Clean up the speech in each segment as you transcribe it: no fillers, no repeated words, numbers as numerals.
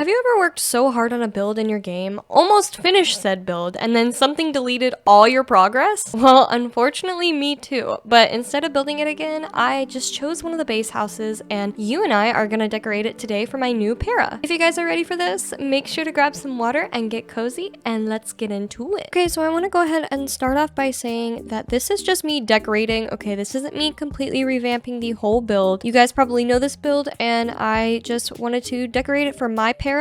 Have you ever worked so hard on a build in your game, almost finished said build, and then something deleted all your progress? Well, unfortunately me too, but instead of building it again, I just chose one of the base houses, and you and I are gonna decorate it today for my new para. If you guys are ready for this, make sure to grab some water and get cozy, and let's get into it. Okay, so I want to go ahead and start off by saying that this is just me decorating. Okay, this isn't me completely revamping the whole build. You guys probably know this build, and I just wanted to decorate it for my para,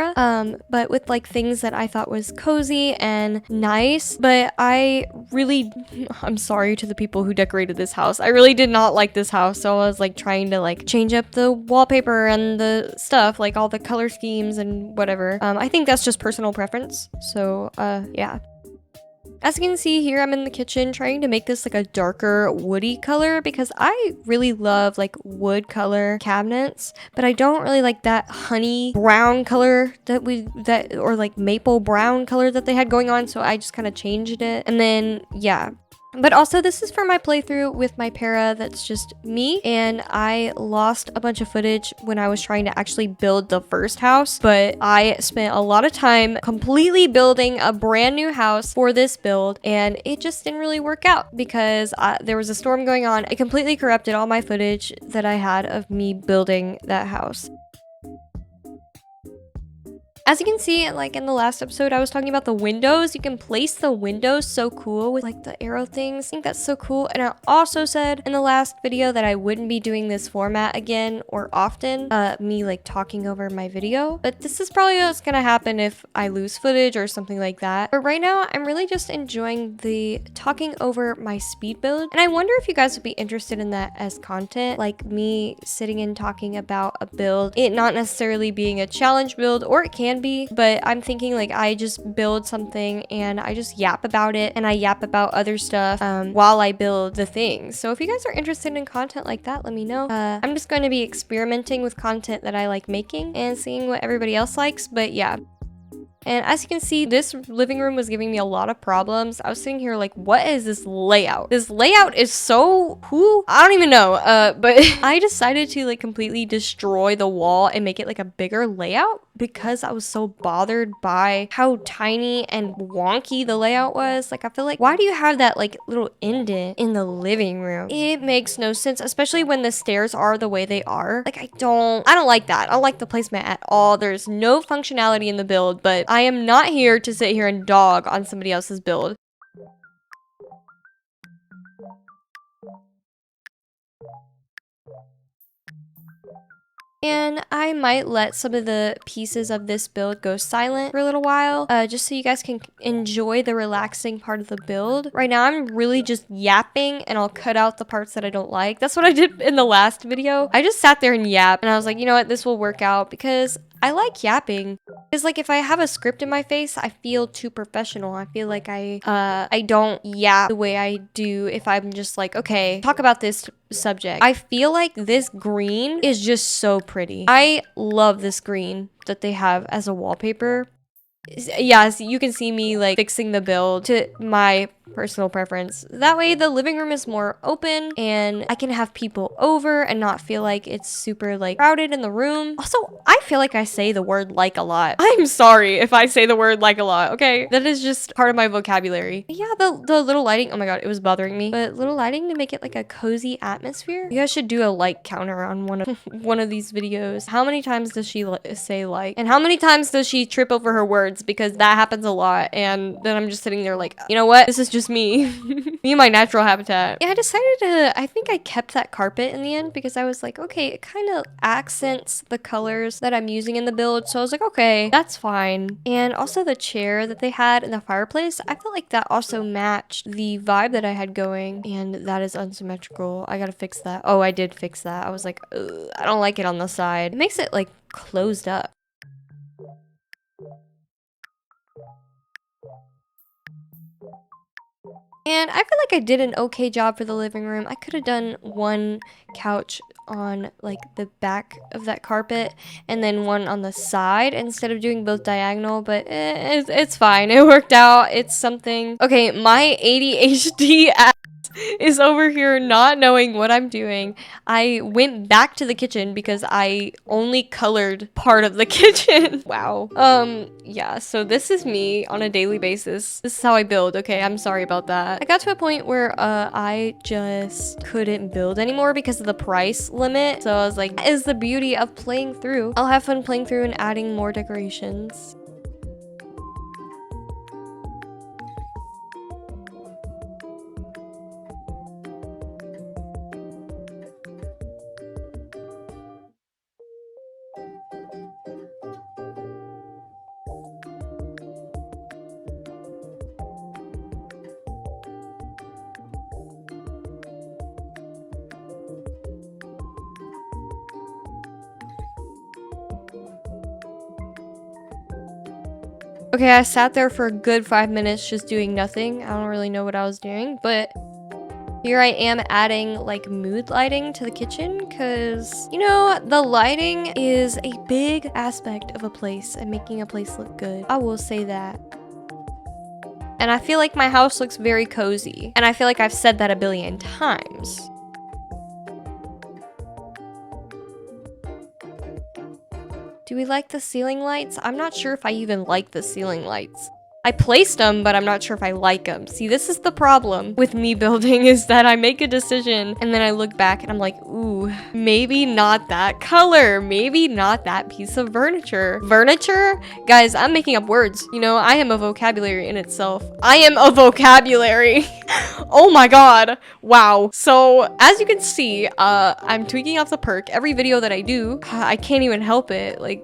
but with like things that I thought was cozy and nice. But I'm sorry to the people who decorated this house. I really did not like this house, so I was like trying to like change up the wallpaper and the stuff, like all the color schemes and whatever. I think that's just personal preference, so yeah. As you can see here, I'm in the kitchen trying to make this like a darker woody color because I really love like wood color cabinets, but I don't really like that honey brown color or like maple brown color that they had going on, so I just kind of changed it. And then yeah. But also, this is for my playthrough with my para that's just me, and I lost a bunch of footage when I was trying to actually build the first house, but I spent a lot of time completely building a brand new house for this build, and it just didn't really work out because there was a storm going on. It completely corrupted all my footage that I had of me building that house. As you can see, like in the last episode, I was talking about the windows. You can place the windows so cool with like the arrow things. I think that's so cool. And I also said in the last video that I wouldn't be doing this format again or often, me like talking over my video. But this is probably what's gonna happen if I lose footage or something like that. But right now, I'm really just enjoying the talking over my speed build. And I wonder if you guys would be interested in that as content, like me sitting and talking about a build, it not necessarily being a challenge build, or it can be, but I'm thinking like I just build something and I just yap about it, and I yap about other stuff while I build the things. So if you guys are interested in content like that, let me know. I'm just going to be experimenting with content that I like making and seeing what everybody else likes, but yeah. And as you can see, this living room was giving me a lot of problems. I was sitting here like, what is this layout? This layout is so I don't even know. But I decided to like completely destroy the wall and make it like a bigger layout because I was so bothered by how tiny and wonky the layout was. Like, I feel like, why do you have that like little indent in the living room? It makes no sense, especially when the stairs are the way they are. Like, I don't like that. I don't like the placement at all. There's no functionality in the build, but I am not here to sit here and dog on somebody else's build. And I might let some of the pieces of this build go silent for a little while, just so you guys can enjoy the relaxing part of the build. Right now, I'm really just yapping, and I'll cut out the parts that I don't like. That's what I did in the last video. I just sat there and yapped, and I was like, you know what, this will work out because I like yapping. It's like if I have a script in my face, I feel too professional. I feel like I don't yap the way I do if I'm just like, okay, talk about this subject. I feel like this green is just so pretty. I love this green that they have as a wallpaper. Yeah, so you can see me like fixing the build to my personal preference. That way the living room is more open and I can have people over and not feel like it's super like crowded in the room. Also, I feel like I say the word like a lot. I'm sorry if I say the word like a lot, okay? That is just part of my vocabulary. But yeah, the little lighting, oh my god, it was bothering me. But little lighting to make it like a cozy atmosphere. You guys should do a like counter on one of these videos. How many times does she say like? And how many times does she trip over her words? Because that happens a lot, and then I'm just sitting there like, you know what? This is just me. Me and my natural habitat. Yeah, I decided I think I kept that carpet in the end because I was like, okay, it kind of accents the colors that I'm using in the build. So I was like, okay, that's fine. And also the chair that they had in the fireplace, I felt like that also matched the vibe that I had going, and that is unsymmetrical. I gotta fix that. Oh, I did fix that. I was like, ugh, I don't like it on the side. It makes it like closed up. And I feel like I did an okay job for the living room. I could have done one couch on like the back of that carpet and then one on the side instead of doing both diagonal, but it's fine. It worked out. It's something. Okay, my ADHD is over here not knowing what I'm doing. I went back to the kitchen because I only colored part of the kitchen. Wow. Yeah, so this is me on a daily basis. This is how I build, okay? I'm sorry about that. I got to a point where I just couldn't build anymore because of the price limit. So I was like, that is the beauty of playing through. I'll have fun playing through and adding more decorations. Okay, I sat there for a good 5 minutes just doing nothing. I don't really know what I was doing, but here I am adding like mood lighting to the kitchen because, you know, the lighting is a big aspect of a place and making a place look good. I will say that. And I feel like my house looks very cozy. And I feel like I've said that a billion times. Do we like the ceiling lights? I'm not sure if I even like the ceiling lights. I placed them, but I'm not sure if I like them. See, this is the problem with me building is that I make a decision and then I look back and I'm like, ooh, maybe not that color. Maybe not that piece of furniture. Furniture? Guys, I'm making up words. You know, I am a vocabulary in itself. I am a vocabulary. Oh my god. Wow. So, as you can see, I'm tweaking off the perk. Every video that I do, I can't even help it. Like,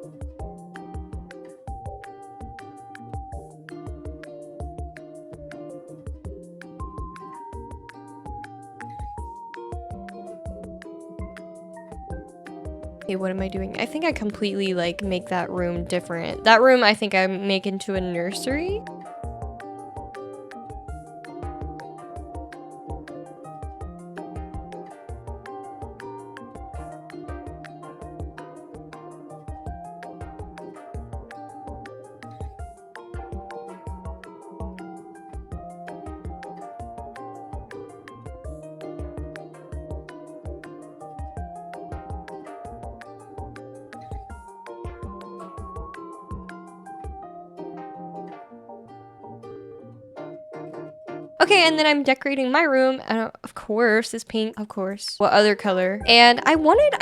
okay, what am I doing? I think I completely like make that room different. That room I think I make into a nursery. Okay, and then I'm decorating my room. Of course, it's pink, of course. What other color? And I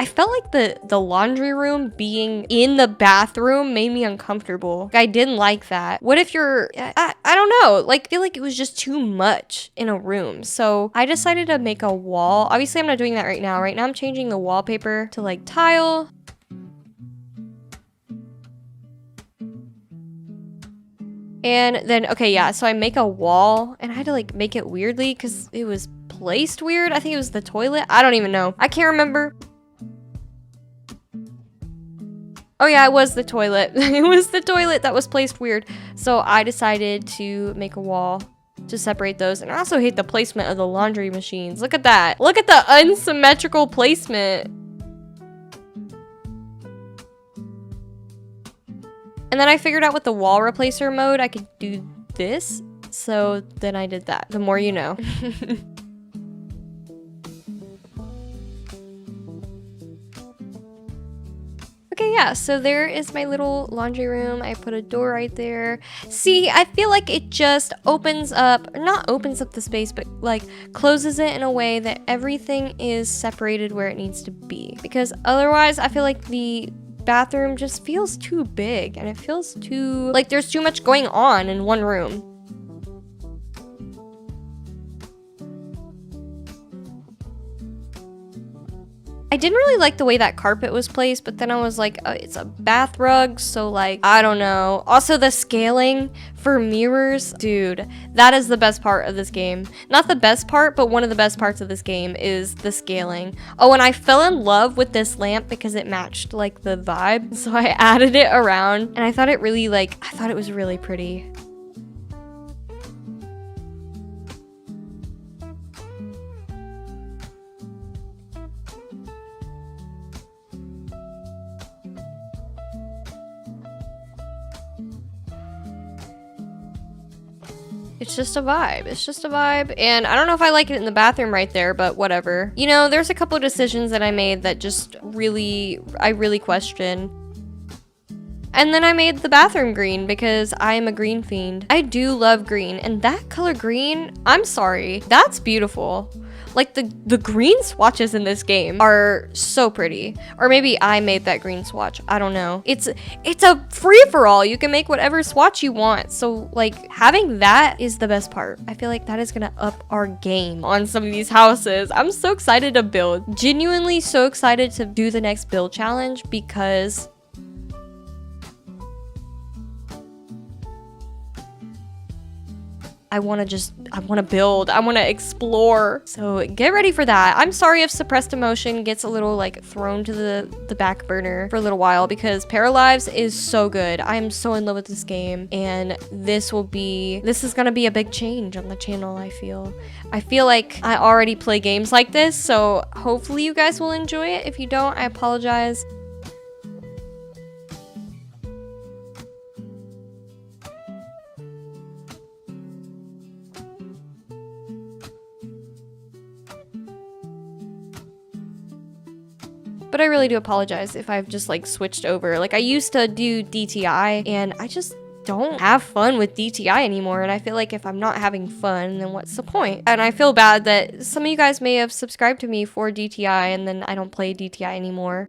felt like the laundry room being in the bathroom made me uncomfortable. I didn't like that. What if I don't know, like, I feel like it was just too much in a room. So I decided to make a wall. Obviously, I'm not doing that right now. Right now, I'm changing the wallpaper to like tile. And then, okay, yeah, so I make a wall, and I had to, like, make it weirdly because it was placed weird. I think it was the toilet. I don't even know. I can't remember. Oh, yeah, it was the toilet. It was the toilet that was placed weird. So I decided to make a wall to separate those. And I also hate the placement of the laundry machines. Look at that. Look at the unsymmetrical placement. And then I figured out with the wall replacer mode, I could do this. So then I did that. The more you know. Okay, yeah, so there is my little laundry room. I put a door right there. See, I feel like it just opens up, not opens up the space, but like closes it in a way that everything is separated where it needs to be. Because otherwise, I feel like the bathroom just feels too big and it feels too like there's too much going on in one room. I didn't really like the way that carpet was placed, but then I was like, it's a bath rug, so like, I don't know. Also, the scaling for mirrors, dude, that is the best part of this game. Not the best part, but one of the best parts of this game is the scaling. Oh, and I fell in love with this lamp because it matched like the vibe, so I added it around, and I thought it really I thought it was really pretty. It's just a vibe. It's just a vibe. And I don't know if I like it in the bathroom right there, but whatever. You know, there's a couple of decisions that I made that just I really question. And then I made the bathroom green because I am a green fiend. I do love green, and that color green, I'm sorry, that's beautiful. Like the green swatches in this game are so pretty. Or maybe I made that green swatch. I don't know. It's a free-for-all. You can make whatever swatch you want. So like having that is the best part. I feel like that is gonna up our game on some of these houses. I'm so excited to build. Genuinely so excited to do the next build challenge because I want to build, I want to explore. So get ready for that. I'm sorry if suppressed emotion gets a little like thrown to the back burner for a little while because Paralives is so good. I am so in love with this game, and this is gonna be a big change on the channel. I feel like I already play games like this, so hopefully you guys will enjoy it. If you don't, I apologize. But I really do apologize if I've just like switched over. Like I used to do DTI and I just don't have fun with DTI anymore. And I feel like if I'm not having fun, then what's the point? And I feel bad that some of you guys may have subscribed to me for DTI and then I don't play DTI anymore.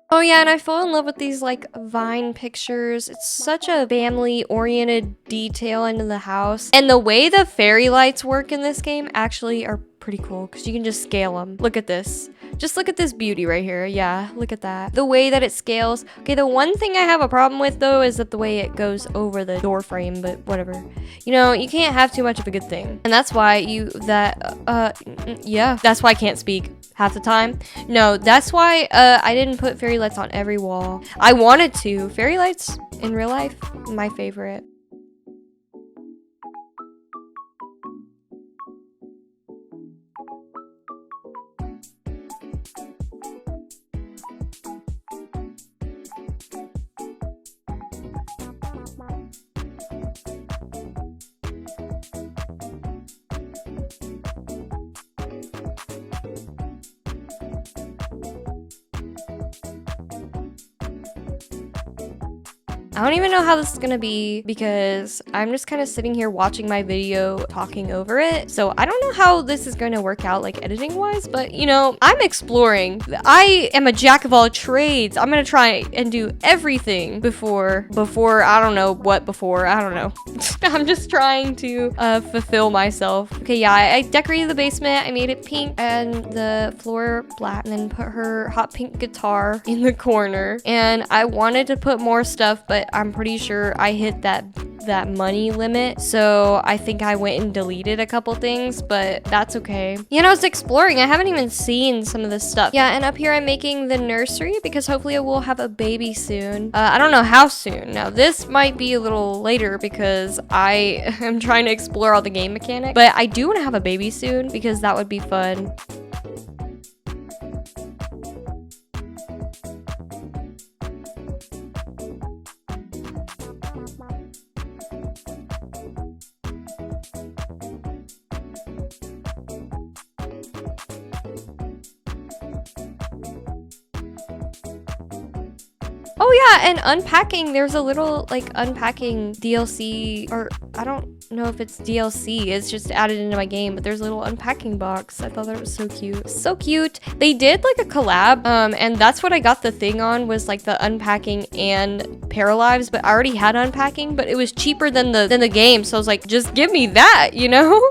Oh yeah, and I fell in love with these like vine pictures. It's such a family-oriented detail into the house. And the way the fairy lights work in this game actually are pretty cool because you can just scale them. Look at this. Just look at this beauty right here. Yeah, look at that. The way that it scales. Okay, the one thing I have a problem with though is that the way it goes over the door frame, but whatever. You know, you can't have too much of a good thing. And that's why yeah, that's why I can't speak half the time. No, that's why I didn't put fairy lights on every wall. I wanted to. Fairy lights in real life, my favorite. I don't even know how this is gonna be because I'm just kind of sitting here watching my video talking over it. So I don't know how this is going to work out like editing wise, but you know, I'm exploring. I am a jack of all trades. I'm gonna try and do everything before I don't know what before. I don't know. I'm just trying to fulfill myself. Okay, yeah, I decorated the basement. I made it pink and the floor black and then put her hot pink guitar in the corner. And I wanted to put more stuff, but I'm pretty sure I hit that money limit, so I think I went and deleted a couple things, but that's okay. You know, I was exploring. I haven't even seen some of this stuff. Yeah, and up here I'm making the nursery because hopefully I will have a baby soon. I don't know how soon. Now, this might be a little later because I am trying to explore all the game mechanics, but I do want to have a baby soon because that would be fun. Oh yeah, and unpacking, there's a little like unpacking DLC, or I don't know if it's DLC, it's just added into my game, but there's a little unpacking box. I thought that was so cute. So cute. They did like a collab, and that's what I got the thing on, was like the unpacking and Paralives, but I already had unpacking, but it was cheaper than the game, so I was like, just give me that, you know?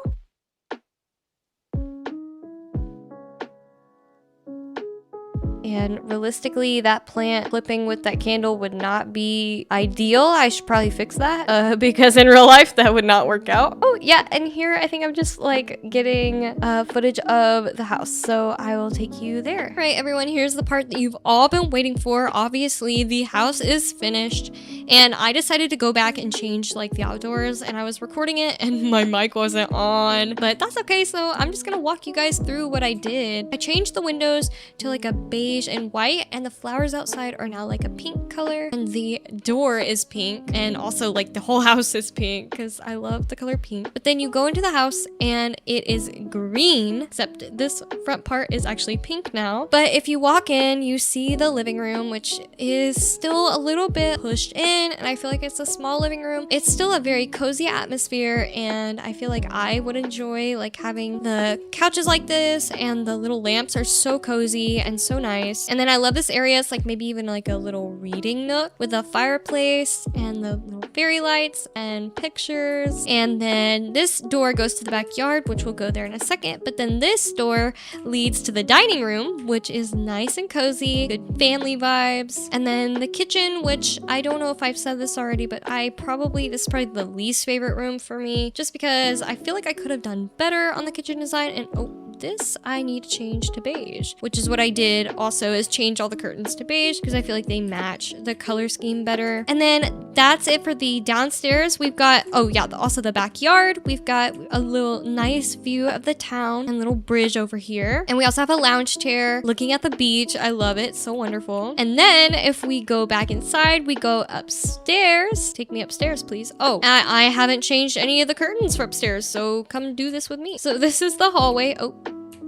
And realistically, that plant flipping with that candle would not be ideal. I should probably fix that because in real life that would not work out. Oh yeah, and here I think I'm just like getting footage of the house, so I will take you there. All right, everyone, here's the part that you've all been waiting for. Obviously, the house is finished And I decided to go back and change like the outdoors, and I was recording it and my mic wasn't on, but that's okay. So I'm just gonna walk you guys through what I did. I changed the windows to like a beige and white, and the flowers outside are now like a pink color, and the door is pink, and also like the whole house is pink because I love the color pink. But then you go into the house and it is green, except this front part is actually pink now. But if you walk in, you see the living room, which is still a little bit pushed in, and I feel like it's a small living room. It's still a very cozy atmosphere, and I feel like I would enjoy like having the couches like this, and the little lamps are so cozy and so nice. And then I love this area. It's like maybe even like a little reading nook with a fireplace and the little fairy lights and pictures. And then this door goes to the backyard, which we'll go there in a second. But then this door leads to the dining room, which is nice and cozy, good family vibes. And then the kitchen, which I don't know if I've said this already, but this is probably the least favorite room for me, just because I feel like I could have done better on the kitchen design. And this I need to change to beige, which is what I did also, is change all the curtains to beige because I feel like they match the color scheme better. And then that's it for the downstairs. We've got, also the backyard. We've got a little nice view of the town and little bridge over here. And we also have a lounge chair looking at the beach. I love it. So wonderful. And then if we go back inside, we go upstairs. Take me upstairs, please. I haven't changed any of the curtains for upstairs, so come do this with me. So this is the hallway.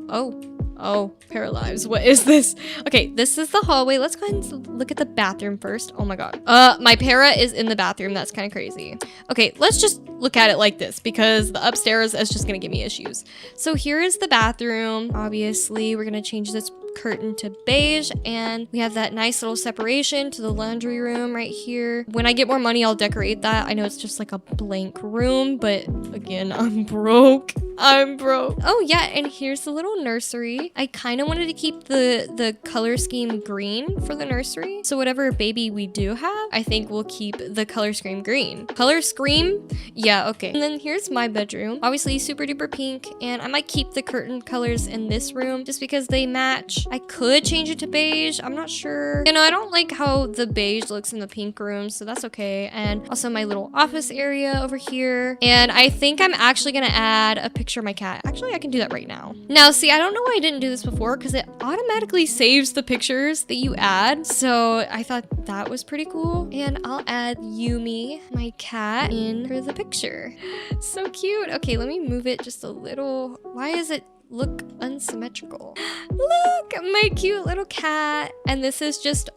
Oh, Paralives. What is this? Okay, this is the hallway. Let's go ahead and look at the bathroom first. Oh my god. My para is in the bathroom. That's kind of crazy. Okay, let's just look at it like this because the upstairs is just gonna give me issues. So here is the bathroom. Obviously, we're gonna change this curtain to beige, and we have that nice little separation to the laundry room right here. When I get more money, I'll decorate that. I know it's just like a blank room, but again, I'm broke. Oh yeah, and here's the little nursery. I kind of wanted to keep the color scheme green for the nursery. So whatever baby we do have, I think we'll keep the color scheme green. Color scheme? Yeah, okay. And then here's my bedroom. Obviously super duper pink, and I might keep the curtain colors in this room just because they match. I could change it to beige. I'm not sure. You know, I don't like how the beige looks in the pink room, so that's okay. And also my little office area over here. And I think I'm actually gonna add a picture of my cat. Actually, I can do that right now. Now, see, I don't know why I didn't do this before because it automatically saves the pictures that you add. So I thought that was pretty cool. And I'll add Yumi, my cat, in for the picture. So cute. Okay, let me move it just a little. Why is it look unsymmetrical? Look, my cute little cat. And this is just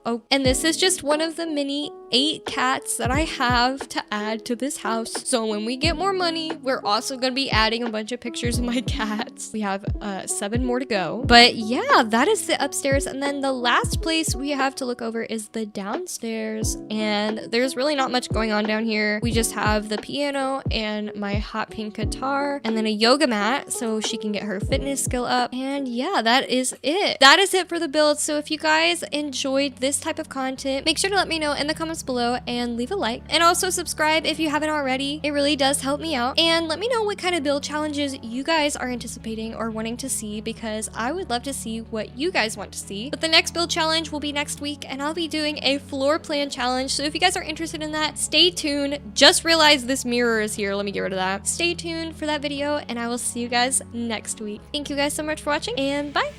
one of the many 8 cats that I have to add to this house. So when we get more money, we're also gonna be adding a bunch of pictures of my cats. We have 7 more to go. But yeah, that is the upstairs. And then the last place we have to look over is the downstairs. And there's really not much going on down here. We just have the piano and my hot pink guitar, and then a yoga mat so she can get her fitness skill up. And yeah, that is it. That is it for the build. So if you guys enjoyed this type of content, make sure to let me know in the comments below and leave a like, and also subscribe if you haven't already. It really does help me out. And let me know what kind of build challenges you guys are anticipating or wanting to see, because I would love to see what you guys want to see. But the next build challenge will be next week, and I'll be doing a floor plan challenge. So if you guys are interested in that, stay tuned. Just realized this mirror is here. Let me get rid of that. Stay tuned for that video, and I will see you guys next week. Thank you guys so much for watching, and bye.